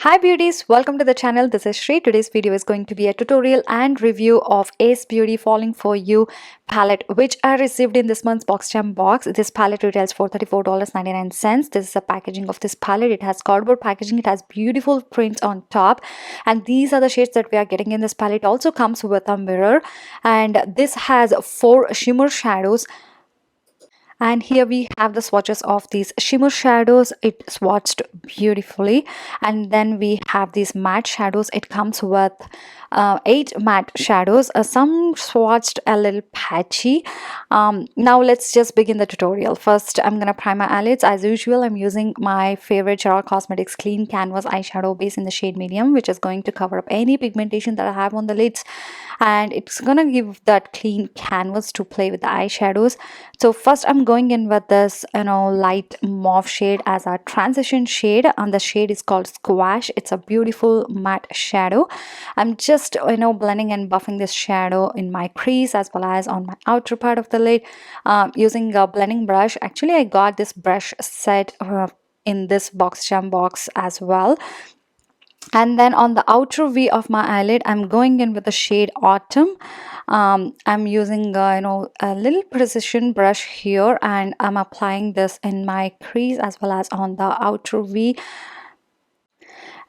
Hi beauties, welcome to the channel. This is Shri. Today's video is going to be a tutorial and review of Ace Beauty Falling For You palette, which I received in this month's Boxycharm box. This palette retails for $34.99. This is the packaging of this palette. It has cardboard packaging. It has beautiful prints on top, and these are the shades that we are getting in this palette. It also comes with a mirror, and this has 4 shimmer shadows. And here we have the swatches of these shimmer shadows. It swatched beautifully. And then we have these matte shadows. It comes with 8 matte shadows. Some swatched a little patchy. Now let's just begin the tutorial. First, I'm gonna prime my eyelids. As usual, I'm using my favorite GERARD Cosmetics Clean Canvas eyeshadow base in the shade medium, which is going to cover up any pigmentation that I have on the lids, and it's gonna give that clean canvas to play with the eyeshadows. So first I'm going in with this light mauve shade as a transition shade, and the shade is called Squash. It's a beautiful matte shadow. I'm just blending and buffing this shadow in my crease as well as on my outer part of the lid using a blending brush. Actually, I got this brush set in this Boxycharm box as well. And then on the outer V of my eyelid, I'm going in with the shade Autumn. I'm using a little precision brush here, and I'm applying this in my crease as well as on the outer V.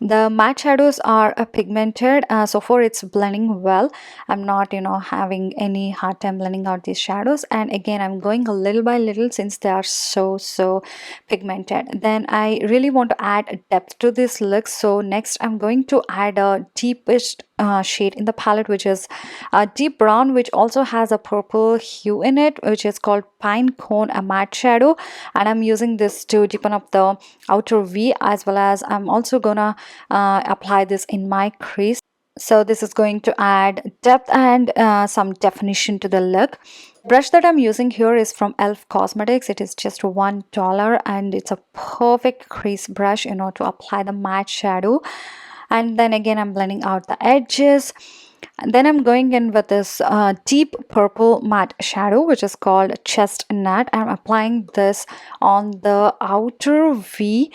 The matte shadows are pigmented, so for it's blending well. I'm not having any hard time blending out these shadows, and again I'm going a little by little since they are so pigmented. Then I really want to add depth to this look, so next I'm going to add a deepest shade in the palette, which is a deep brown, which also has a purple hue in it, which is called Pine Cone, a matte shadow. And I'm using this to deepen up the outer V, as well as I'm also gonna apply this in my crease. So this is going to add depth and some definition to the look. Brush that I'm using here is from Elf Cosmetics. It is just $1, and it's a perfect crease brush to apply the matte shadow. And then again I'm blending out the edges. And then I'm going in with this deep purple matte shadow, which is called Chestnut. I'm applying this on the outer V.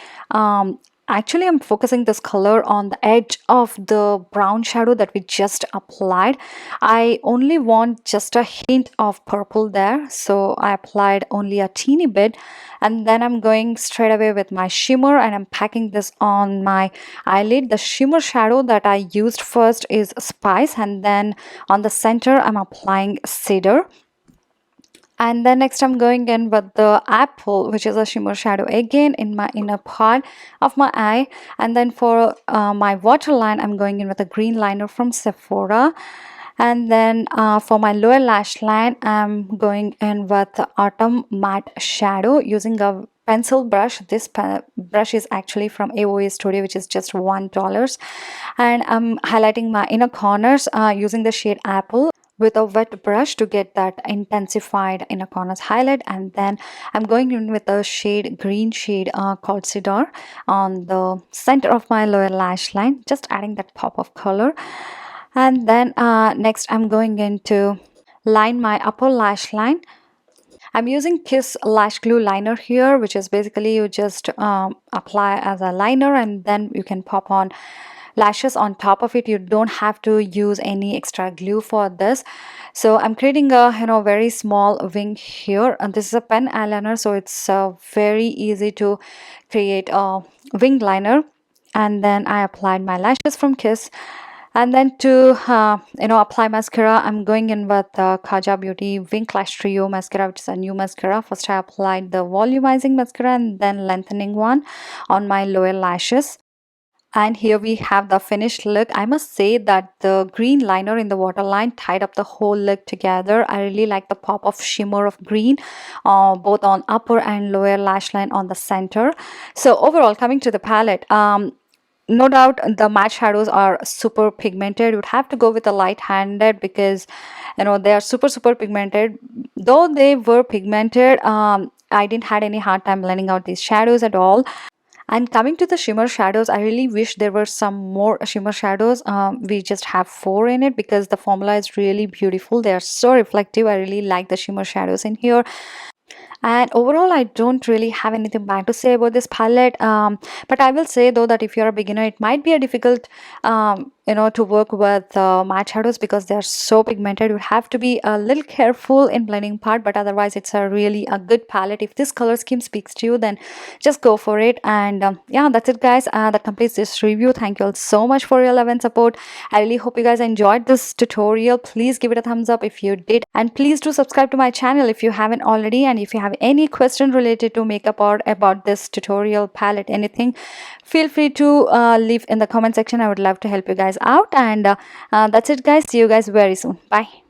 Actually, I'm focusing this color on the edge of the brown shadow that we just applied. I only want just a hint of purple there, so I applied only a teeny bit. And then I'm going straight away with my shimmer, and I'm packing this on my eyelid. The shimmer shadow that I used first is Spice, and then on the center I'm applying Cedar. And then next I'm going in with the Apple, which is a shimmer shadow again in my inner part of my eye. And then for my waterline, I'm going in with a green liner from Sephora. And then for my lower lash line, I'm going in with the Autumn Matte Shadow using a pencil brush. This brush is actually from AOA Studio, which is just $1. And I'm highlighting my inner corners using the shade Apple with a wet brush to get that intensified inner corners highlight. And then I'm going in with a green shade called Cedar on the center of my lower lash line, just adding that pop of color. And then next I'm going in to line my upper lash line. I'm using Kiss Lash Glue Liner here, which is basically you just apply as a liner, and then you can pop on lashes on top of it. You don't have to use any extra glue for this. So I'm creating a very small wing here, and this is a pen eyeliner, so it's very easy to create a wing liner. And then I applied my lashes from Kiss. And then to apply mascara, I'm going in with the Kaja Beauty Wink Lash Trio mascara, which is a new mascara. First I applied the volumizing mascara and then lengthening one on my lower lashes. And here we have the finished look. I must say that the green liner in the waterline tied up the whole look together. I really like the pop of shimmer of green both on upper and lower lash line on the center. So overall, coming to the palette, no doubt the matte shadows are super pigmented. You would have to go with a light-handed because they are super pigmented. Though they were pigmented, I didn't had any hard time blending out these shadows at all. And coming to the shimmer shadows, I really wish there were some more shimmer shadows. We just have 4 in it because the formula is really beautiful. They are so reflective. I really like the shimmer shadows in here. And overall, I don't really have anything bad to say about this palette. But I will say though that if you're a beginner, it might be a difficult to work with matte shadows because they're so pigmented. You have to be a little careful in blending part, but otherwise it's a really a good palette. If this color scheme speaks to you, then just go for it. And yeah, that's it guys. That completes this review. Thank you all so much for your love and support. I really hope you guys enjoyed this tutorial. Please give it a thumbs up if you did, and please do subscribe to my channel if you haven't already. And if you have any question related to makeup or about this tutorial palette, anything, feel free to leave in the comment section. I would love to help you guys out. And that's it guys. See you guys very soon. Bye.